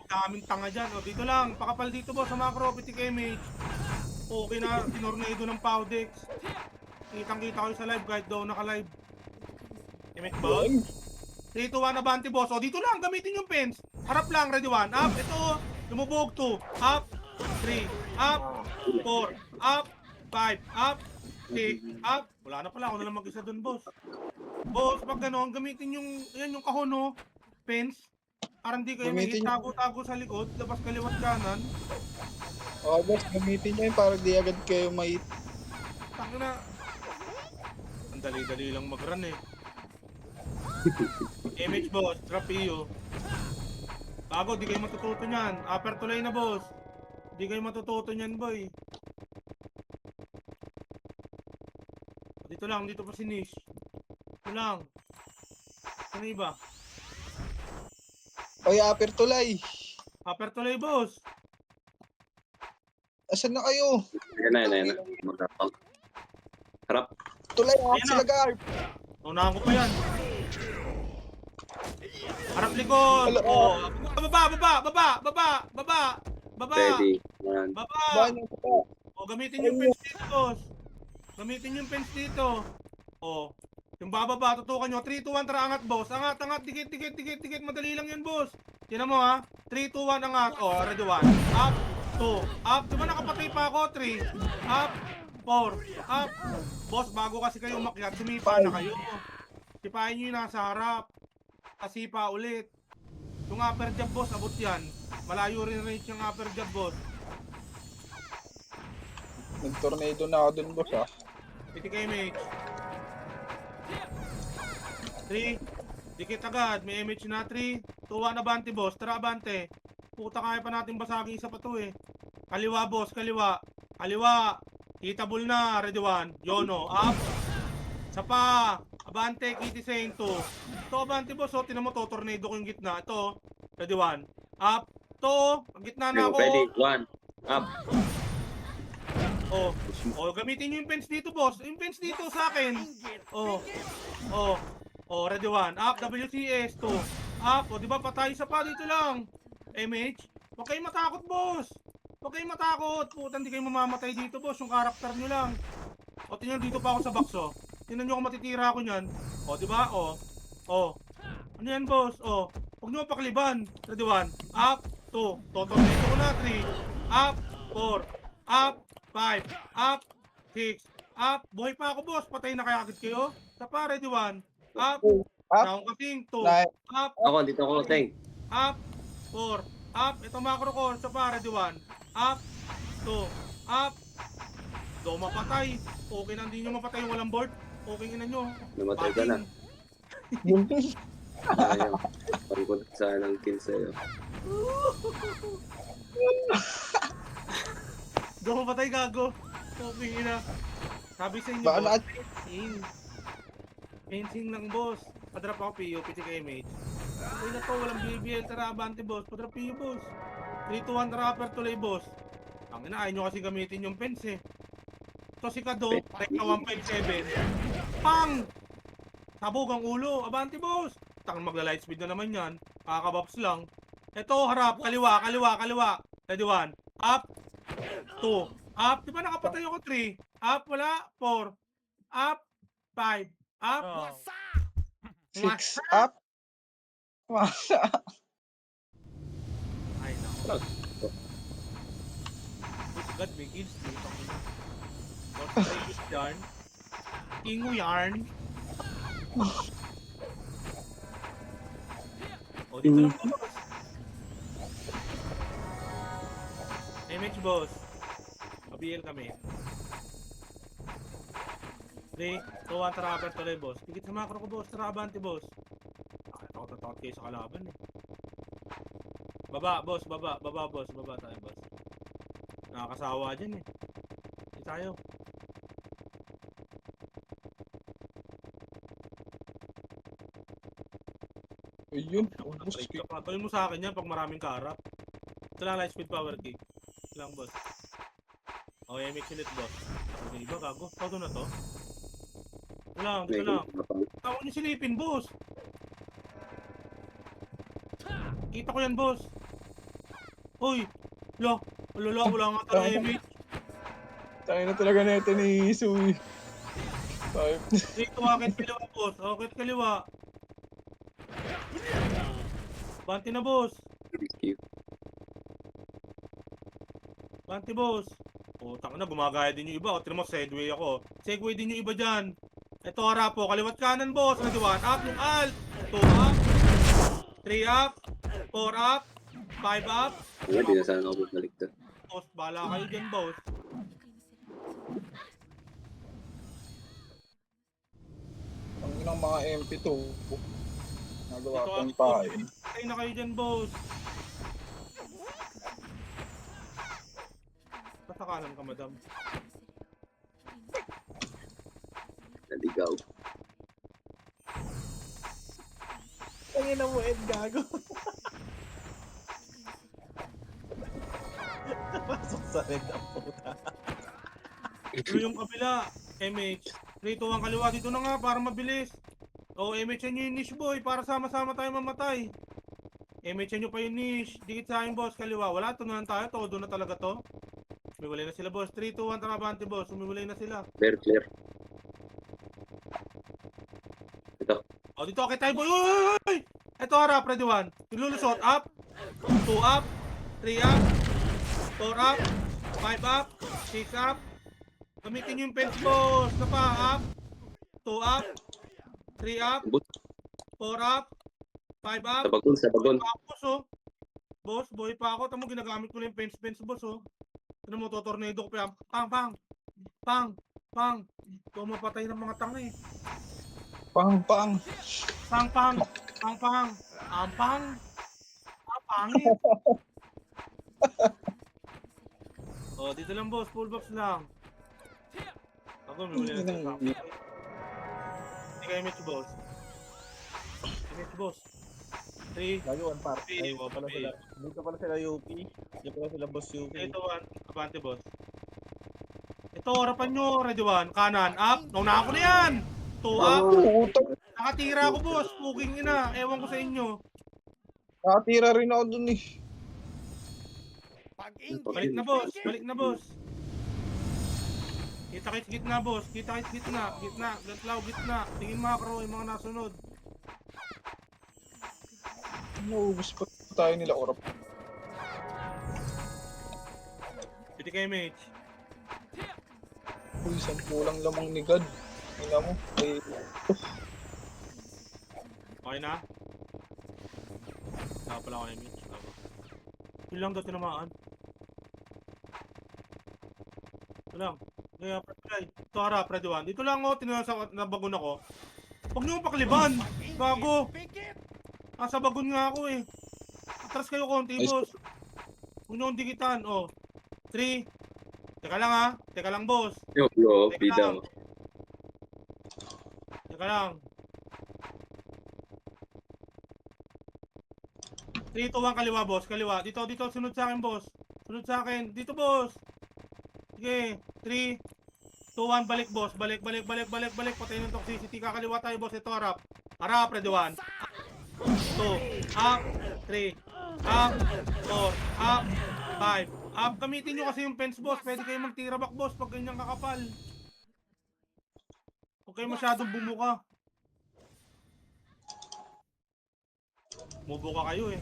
Speaker 3: Daming tanga dyan. O, dito lang. Pakapal dito, boss. Sa macro. Pitik image. Okay na. Tinornado ng Powdex. Kitang-kita ko sa live kahit daw naka-live. Image boss. 3, 2, 1, abante, boss. O, dito lang. Gamitin yung pens. Harap lang. Ready 1. Up. Ito. Lumubog 2. Up. 3. Up. 4. Up. 5. Up. 6. Up. Wala na pala. Ako na lang mag-isa dun, boss. Boss, pag gano'n, gamitin yung, yan yung kahon, no? Pens. Para hindi kayo may
Speaker 2: Gamitin-
Speaker 3: tago-tago sa likod. Labas kaliwat kanan.
Speaker 2: Oh, boss, gamitin nyo yun para di agad kayo may...
Speaker 3: Taka na. Ang dali-dali lang mag-run, eh. Image, boss. Trap iyo. Bago, di kayo matututo niyan. Upper tulay na, boss. Di kayo matututo niyan, boy. Dito lang, dito pa si Nish. Dito lang. Ano iba?
Speaker 2: Oy, upper tulay.
Speaker 3: Upper tulay, boss.
Speaker 2: Asan na kayo?
Speaker 8: Ayan na. Magkapang. Harap.
Speaker 2: Tulay,
Speaker 3: Ayan na.
Speaker 2: sila guard.
Speaker 3: Unahan ko pa yan. Harap likod.
Speaker 2: Hello.
Speaker 3: Oh. Baba.
Speaker 8: Ready. One.
Speaker 3: Baba.
Speaker 2: Bahan ko.
Speaker 3: O, gamitin yung pens dito, boss. Gamitin yung pens dito. O, yung bababa, tutukan nyo. 3, 2, 1, tara, angat, boss. Angat, dikit. Madali lang yun, boss. Tinan mo, ha. 3, 2, 1, angat. O, ready, 1. Up, 2, up. Diba nakapatay pa ako? 3, up, 4, up. Boss, bago kasi kayo umakyat, sumipa na kayo. Sipahin nyo yung nasa harap. Asipa ulit. Yung upper jab, boss, abot yan. Malayo rin range yung upper jab, boss.
Speaker 2: Nag-tornado na ako dun, boss, ah.
Speaker 3: Pitik MH. 3. Dikit agad. May MH na 3. 2-1 abante boss. Tara abante. Puta kaya pa natin basagin isa pa to eh. Kaliwa boss. Kaliwa. Kaliwa. Hitable na. Ready 1. Yono. Up. Isa pa. Abante. Kitty saying 2. Ito abante boss. O tinan mo to. Tornado ko yung gitna. Ito. Ready 1. Up. Ito. Ang gitna na ako.
Speaker 8: Ready, 1. Up.
Speaker 3: Oh, gamitin niyo yung fence dito, boss. Yung fence dito sa akin. Ready 1. Up, WCS 2. Up, di ba patay isa pa dito lang. MH, huwag kayong matakot, boss. Huwag kayong matakot. Puta, hindi kayo mamamatay dito, boss. Yung karakter niyo lang. Tingnan dito pa ako sa box, oh. Tingnan niyo kung matitira ako niyan. Di ba? Ano yan, boss? Huwag niyo pakliban. Ready 1. Up, 2. Totornado ko na 3. Up, 4. Up, 5, up, 6, up. Buhay pa ako, boss. Patay na kaya agad kayo. Sa pa, ready 1. Up, down kasing 2. Up,
Speaker 8: Ako, dito ako, Teng.
Speaker 3: up, 4, up. Ito macro ko. Sa pa, ready 1. Up, 2, up. Do mapatay. Okay na, hindi nyo mapatay yung walang board. Okay na nyo.
Speaker 8: Namatay ka na. Ayaw. Pagod sana ng kill sa'yo.
Speaker 3: Do mapatay, gago. Okay na. Sabi sa inyo,
Speaker 2: Baka
Speaker 3: boss.
Speaker 2: na-
Speaker 3: Fencing lang, boss. Padrap ako, PO, pitik MH. Okay na to, walang BBL. Tara, abante, boss. Padrap PO, boss. 3-2-1 trapper tuloy, boss. Ang ina, ayaw nyo kasi gamitin yung fence eh. So si Kado, rekta 157. Pang! Sabog ang ulo. Abante, boss. Tang magla-light speed na naman yan. Kakabaps lang. Ito, harap. Kaliwa, kaliwa, kaliwa. Ready 1. Up. 2. Up. Di ba nakapatay ako 3? Up, wala. 4. Up. 5. Up.
Speaker 2: 6 up.
Speaker 3: Ay, naku. God, may kills dito. Australis yarn. Kingo yarn. Dito lang po, boss. MH, boss. PBL kami. 3, 2, 1, trapper tuloy, boss. Tigit sa macro ko, boss. Tara, abante, boss. Takot kayo sa kalaban, eh. Baba, boss. Baba, boss. Baba tayo, boss. Nakakasawa dyan, eh. Hindi tayo.
Speaker 2: Ayun. Ubus
Speaker 3: Trade ka pa. Tuloy mo sa akin yan pag maraming karap. Ito lang, light speed power kick. Ito lang, boss. MX ulit, boss. Hindi ba, gago? Ito na to. Ito lang. Tawag niyo silipin, boss. Kita ko yan, boss. Hoy! Wala nga tayo, MX.
Speaker 2: Tayo na talaga neto ni Sui.
Speaker 3: Dito, akit kaliwa, boss. Akit kaliwa. Banti na, boss. Banti, boss. Tanga na, gumagaya din yung iba. Tignan mo, segway ako. Segway din yung iba dyan. Ito, harap po. Kaliwat kanan, boss. Ready 1. Up yung alt. 2 up. 3 up. 4 up. 5 up.
Speaker 8: Hindi na sana ako bumalik to.
Speaker 3: Boss, bahala kayo dyan, boss.
Speaker 2: Ang inang mga MP2. Nagawa
Speaker 3: Ito,
Speaker 2: kong
Speaker 3: akit,
Speaker 2: pain.
Speaker 3: patay na kayo dyan, boss. Basta kanan ka, madam.
Speaker 8: Naligaw.
Speaker 2: Tangina mo, Ed, gago.
Speaker 5: Pasok sa red ang puta.
Speaker 3: Ito yung kabila. MH. 3, 2, 1 kaliwa. Dito na nga para mabilis. MH yan yung niche, boy. Para sama-sama tayo mamatay. MH nyo pa yung niche. Dikit sa akin, boss. Kaliwa. Wala. Ito na lang tayo. Todo na talaga to. Umiwalay na sila, boss. 3, 2, 1 trabante, boss. Umiwalay na sila.
Speaker 8: Very clear. Ito.
Speaker 3: Dito. Okay tayo, boy. Uy! Ito, harap. Ready 1. Nilulusot. Up. 2 up. 3 up. 4 up. 5 up. 6 up. Gamitin yung fence, boss. Na pa. Up. 2 up. 3 up. 4 up. 5 up.
Speaker 8: Sa bagon.
Speaker 3: Boss, Boss, boy pa ako. Tamo, ginagamit ko lang yung fence, boss, Tino mo, totornado ko pa yan. Pang. Pang. Ito mapatay ng mga tanga eh.
Speaker 2: Pang.
Speaker 3: Pang. Pang. Pang. Ampang. Pangit. Oh, dito lang boss. Full box lang. Ako, may uli na sa Hindi kayo match boss. Match boss. 3,
Speaker 5: Layuan par.
Speaker 3: Ay,
Speaker 5: Ay, pala sila. Dito pala sila UP. Dito pala sila boss UP.
Speaker 3: ito 1. Abante boss. Ito, harapan nyo. Ready 1. Kanan. Up. Nauna ako na yan. 2 up.
Speaker 2: Putak.
Speaker 3: Nakatira ako boss. Puking ina. Ewan ko sa inyo.
Speaker 2: Nakatira rin ako dun eh.
Speaker 3: Balik na boss. Balik na boss. Kita-kits gitna boss. Kita-kits gitna. Gitna. Gatlaw gitna. Tingin macro yung mga nasunod.
Speaker 2: Naubos pa tayo nila orap.
Speaker 3: Pwede kayo mage.
Speaker 2: Uy, 10 lang lamang ni God. Ina mo. Ay,
Speaker 3: Okay na? Saka pala kayo mage. Yun lang daw tinamaan. Ito lang. Kaya patay. Ito harap, ready 1. Dito lang oh. Tinasa nabagon ako. Huwag niyo pakliban. Bago. Nasa bagon nga ako eh. Atras kayo konti
Speaker 2: Ay,
Speaker 3: boss. Huwag niyo akong dikitan. Oh. 3. Teka lang ha. Teka lang boss.
Speaker 8: Yung low,
Speaker 3: Teka
Speaker 8: bida
Speaker 3: lang.
Speaker 8: mo.
Speaker 3: Teka lang. 3, 2, 1, kaliwa boss, kaliwa. Dito, sunod sa akin boss. Sunod sa akin. Dito boss. Sige. 3, 2, 1, balik boss. Balik. Patayin ng toxicity. Kakaliwa tayo boss. Ito harap. Harap, ready 1. 2, up, 3, up, 4, up, 5. Up, gamitin nyo kasi yung fence boss. Pwede kayo magtira back boss pag ganyang kakapal. Huwag kayo masyadong bumuka. Mubuka kayo eh.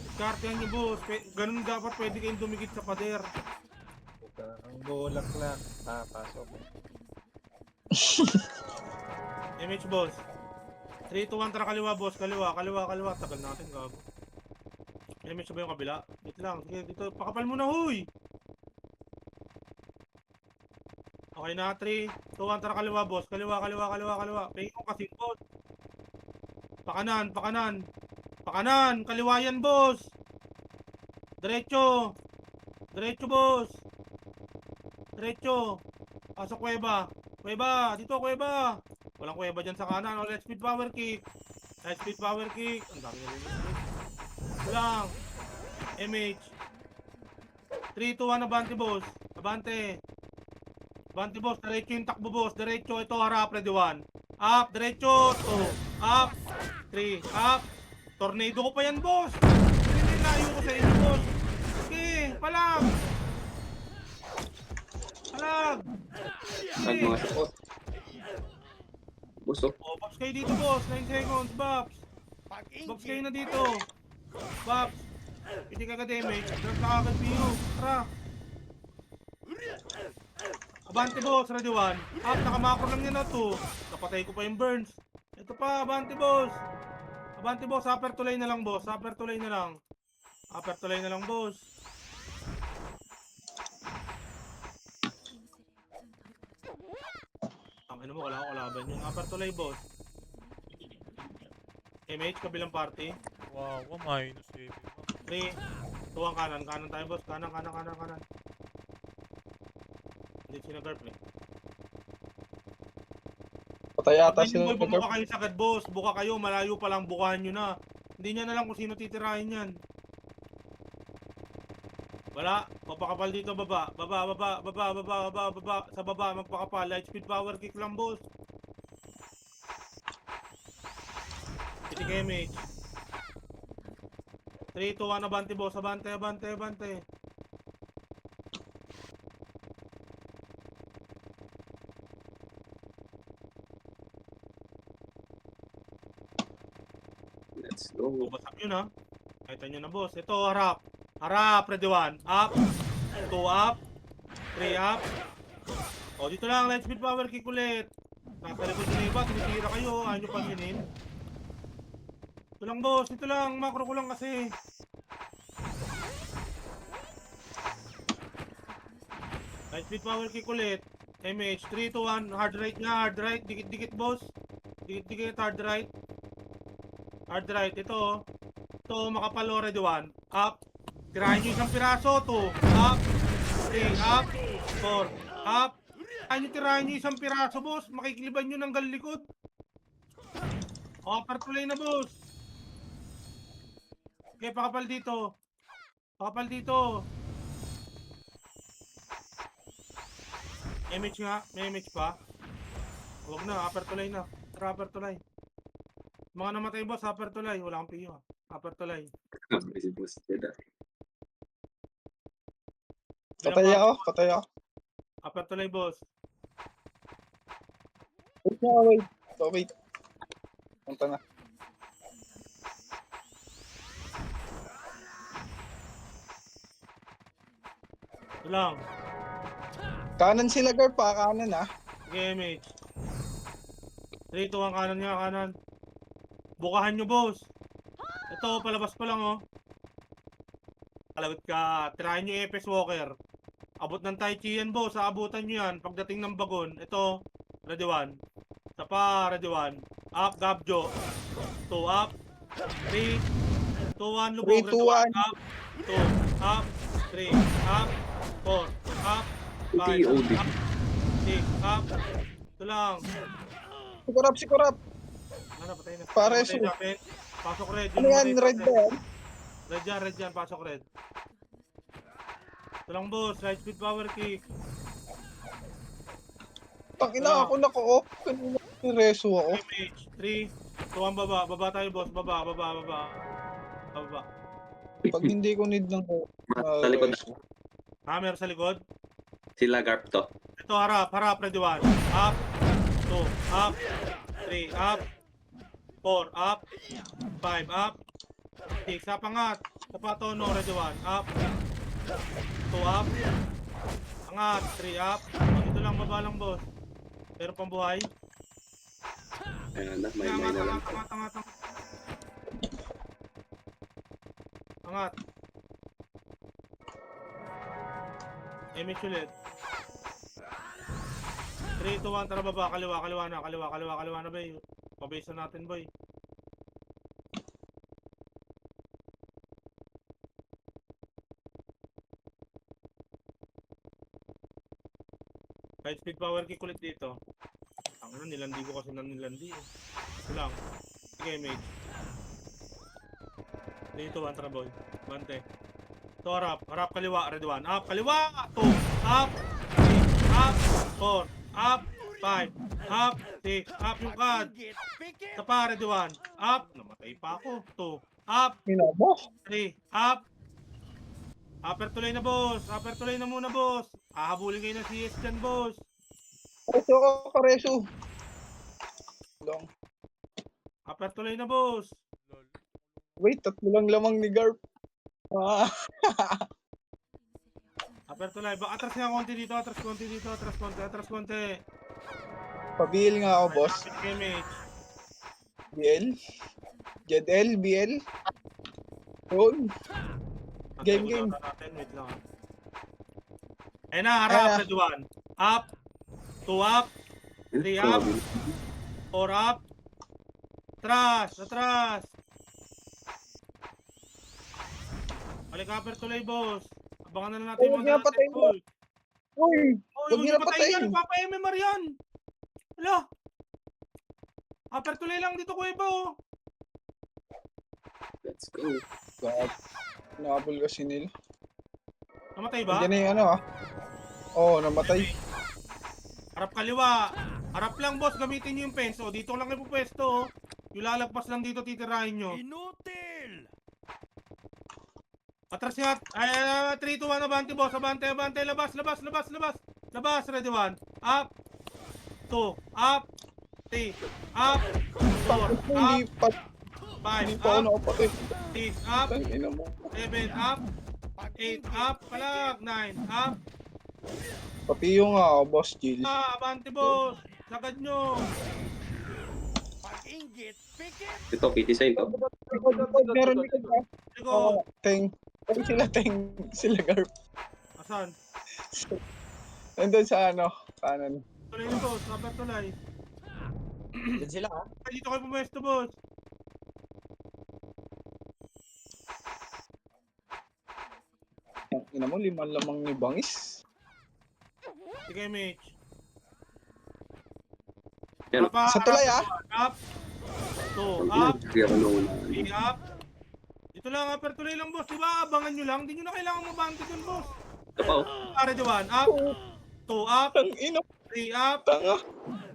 Speaker 3: Diskartehan nyo boss. Ganun dapat pwede kayong dumikit sa pader.
Speaker 5: Ang bulaklak. Pasok.
Speaker 3: MH boss. 3, 2, 1, tara kaliwa boss. Kaliwa. Tagal natin gago. MH ba yung kabila? Dito lang. Sige, dito. Pakapal mo na huy. Okay na. 3, 2, 1, tara kaliwa boss. Kaliwa. Pay ko kasi boss. Pakanan. Kaliwa yan boss. Diretso boss. Pasok kuweba. Dito kuweba. Walang kuweba dyan sa kanan. Let's speed power kick. Ang dami na rin. Ito lang. MH. 3, 2, 1, abante boss. Abante boss. Diretso yung takbo boss. Diretso. Ito harap. Ready 1. Up. Diretso. 2. Up. 3. Up. Tornado ko pa yan boss. Layo ko sa inyo boss. Okay. Palag.
Speaker 8: Ang mga support. Busok.
Speaker 3: Oh, box kayo dito boss. 9 seconds. Box kayo na dito. Box. Hindi ka ka-damage. Drop na kagad PU. Tara. Abante boss. Ready 1. Up. Nakamakro lang yan na 2. Napatay ko pa yung burns. Ito pa. Abante boss. Upper tulay na lang boss. Ano mo, wala akong kalaban yun. Upper tulay boss. MH, kabilang party.
Speaker 1: Wow, minus 7.
Speaker 3: 3, 2, 1, kanan tayo boss. Kanan. Hindi sinagarp eh.
Speaker 2: patay ata
Speaker 3: Pag
Speaker 2: sila.
Speaker 3: boy, bumuka kayo sagad boss. Buka kayo, malayo pa lang, bukahan nyo na. Hindi nyo na lang kung sino titirahin yan. Wala, papakapal dito, baba. Sa baba, magpakapal. Light speed power kick lang boss. Piti kayo mage. 3, 2, 1, abante boss. Abante.
Speaker 8: Let's go.
Speaker 3: Bubasap yun ha. Kahit nyo na boss. Ito, harap. Ready 1. Up. 2 up. 3 up. O, dito lang. Light speed power kick ulit. Nasa likod nyo iba. Tumitira kayo. Ayaw nyo pansinin. Ito lang boss. Ito lang. Macro ko lang kasi. High speed power kick ulit. MH, 3, 2, 1. Hard right niya, hard right. Dikit-dikit, boss. Dikit-dikit, hard right. Hard right. Ito, makapal already 1. Up. Tirahin nyo isang piraso. 2. Up. 3. Up. 4. Up. Tirahin nyo isang piraso, boss. Makikiliban nyo ng galikod. Upper tuloy na, boss. Okay, pakapal dito. Pakapal dito. MH nga. May MH pa. Huwag na. Upper tulay na. Tara, upper tulay. Mga namatay, boss. Upper tulay. Wala kang piyo. Upper tulay.
Speaker 8: Busy boss. Jedi.
Speaker 2: Patay ako, patay ako.
Speaker 3: Upper tulay, boss.
Speaker 2: Wait na, wait. So, wait. Punta na.
Speaker 3: Ito lang.
Speaker 2: Kanan sila, Garp, pa. Kanan, ah.
Speaker 3: Sige, MH. 3, 2, 1. Kanan nga, kanan. Bukahan nyo, boss. Ito, palabas pa lang, oh. Kalagot ka. Tirahin nyo Epes Walker. Abot ng Tai Chi yan, boss. Aabutan nyo yan. Pagdating ng bagon. Ito, ready 1. Isa pa, ready 1. Up, Gabjo. 2, up. 3, 2, 1. Lubog,
Speaker 2: 3,
Speaker 3: ready
Speaker 2: 2,
Speaker 3: 1. Up. 2, up. 3, up. 4, up. 5,
Speaker 8: TOD.
Speaker 3: up. 6, up. Ito lang.
Speaker 2: Sikurap, sikurap.
Speaker 3: Ano, patay na.
Speaker 2: Pare,
Speaker 3: Patay na, Pen. Pasok red.
Speaker 2: Ano yan, red ba yan?
Speaker 3: Red yan. Pasok red. Ito lang, boss. Right speed power kick.
Speaker 2: Tangina ako nako-off. Kanina reso ako.
Speaker 3: MH. 3, 2, 1, baba. Baba tayo, boss. Baba. Baba.
Speaker 2: Pag hindi ko need ng
Speaker 8: Sa likod.
Speaker 3: Hammer sa likod.
Speaker 8: Sila Garp to.
Speaker 3: Ito, harap. Ready 1. Up. 2, up. 3, up. 4, up. 5, up. 6, up, angat. Tono, ready 1. Up. 2, up. Angat. 3, up. Ito lang, baba lang, boss. Pero pambuhay.
Speaker 8: Ayan na, may na lang.
Speaker 3: Angat. Angat. MH ulit. 3, 2, 1, tara baba. Kaliwa na, boy. Pabase na natin, boy. High speed power kick ulit dito. Ang ano, nilandi ko kasi nilandi eh. Ito lang. Sige, mate. Dito, 1, tara, boy. Bante. Ito, harap kaliwa, ready 1. Up, kaliwa! 2, up, 3, up, 4, up, 5, up, 6, up yung card. Ito pa, ready 1. Up, namatay pa ako. 2, up,
Speaker 2: Minabo.
Speaker 3: 3, up. Upper tuloy na, boss. Upper tuloy na muna, boss. Hahabulin kayo ng CS dyan, boss.
Speaker 2: Reso ako, kareso. Long.
Speaker 3: Upper tuloy na, boss.
Speaker 2: Wait, tatlo lang lamang ni Garp. Ah.
Speaker 3: Upper tuloy. Atras nga konti dito, atras konti.
Speaker 2: Pabil nga ako, boss.
Speaker 3: Image.
Speaker 2: BL. JDL, BL. Yun. Game.
Speaker 3: Wait lang. Ayun na, harap, ready 1. Up. 2 up. 3 up. 4 up. Atras. Balik upper tuloy, boss. Abangan na lang natin
Speaker 2: Huwag niya patayin mo. Uy,
Speaker 3: Huwag niya patayin. Nagpapa-MMR yan. Hala. Upper tuloy lang dito, Kuya Bo.
Speaker 8: Let's go.
Speaker 2: God. Nakabul kasi nila.
Speaker 3: Namatay ba?
Speaker 2: Hindi na yung ano, ah. Oo, namatay.
Speaker 3: Harap kaliwa. Harap lang, boss. Gamitin nyo yung fence. O, dito lang kayo pupwesto. Yung lalagpas lang dito, titirahin nyo. Inutil! Atras nga. 3, 2, 1, abante, boss. Abante. Labas. Ready 1. Up. 2. Up. 3. Up. 4. Up.
Speaker 2: Hindi pa
Speaker 3: 5.
Speaker 2: ako
Speaker 3: Up.
Speaker 2: nakapatay.
Speaker 3: 6. Up.
Speaker 2: Tangina mo.
Speaker 3: 7. Up. 8. Up. Palag. 9. Up.
Speaker 2: Papiyo nga ako, boss Jill.
Speaker 3: Abante, boss. Sagad nyo.
Speaker 8: Ito, PT sign to.
Speaker 2: Meron dito ba?
Speaker 3: Ligo.
Speaker 2: Teng. Sila Garp.
Speaker 3: Asan?
Speaker 2: Nandun sa ano, kanan.
Speaker 3: Tuloy na boss, upper tuloy.
Speaker 5: Yan sila ha.
Speaker 3: Ay, dito kayo pumesto boss.
Speaker 2: Ang ina mo, 5 lamang ni Bangis.
Speaker 3: Sige, Mitch.
Speaker 8: Yan.
Speaker 3: Apa,
Speaker 2: Sa tulay ah.
Speaker 3: Up. 2,
Speaker 8: Ang
Speaker 3: up.
Speaker 8: hindi ako nauna.
Speaker 3: 3, up. Dito lang, upper tuloy lang boss. Diba, abangan nyo lang. Hindi nyo na kailangan mabante dun boss.
Speaker 8: Ito pa, oh.
Speaker 3: Para diwan, up. 2, up.
Speaker 2: Ang ina,
Speaker 3: 3, up.
Speaker 2: tanga.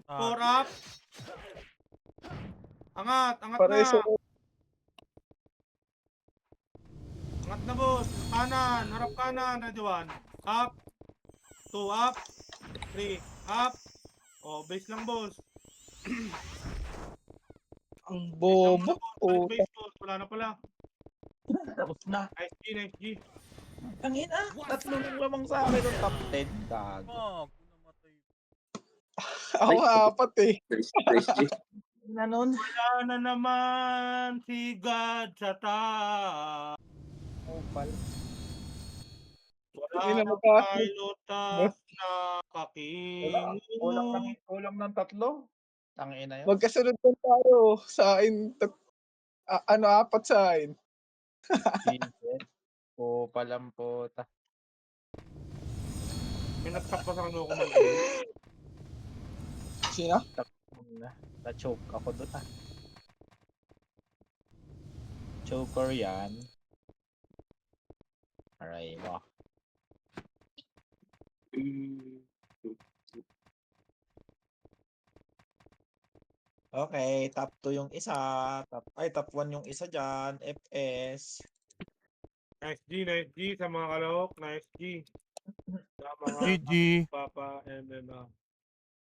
Speaker 3: 4, up. Angat, angat
Speaker 2: Para
Speaker 3: na.
Speaker 2: sa
Speaker 3: Angat na boss. Kanan, harap kanan, radyo 1. Up. 2, up. 3, up. Oh, base lang boss.
Speaker 2: ang
Speaker 3: Base lang
Speaker 2: bobo.
Speaker 3: muna, boss. Balik
Speaker 2: Oh,
Speaker 3: base boss. Wala na pala.
Speaker 5: Tapos na.
Speaker 3: Nice G, nice G.
Speaker 5: Tangin ah. 3 lang lamang sa akin ng top 10. Gago.
Speaker 1: Fuck, namatay.
Speaker 2: ako 4 eh.
Speaker 8: Nice G.
Speaker 5: Na nun.
Speaker 3: Wala na naman si God sa taas.
Speaker 5: Opal.
Speaker 3: Wala
Speaker 2: Hindi na
Speaker 3: na
Speaker 2: magkakaroon.
Speaker 3: pilotas na kakingo.
Speaker 5: Kulang ng 3. Tangin na yun.
Speaker 2: Magkasunod lang tayo sa akin. 4 sa akin.
Speaker 5: Opal ang puta.
Speaker 3: May nagsak pa sa kanya ko man.
Speaker 2: Sino?
Speaker 5: Na-choke ako doon ah. Choker yan. Aray mo. Okay, top 2 yung isa. Top 1 yung isa dyan. FS.
Speaker 3: Nice G sa mga kalok. Nice G. Sa mga
Speaker 1: GG.
Speaker 3: Papa MMA.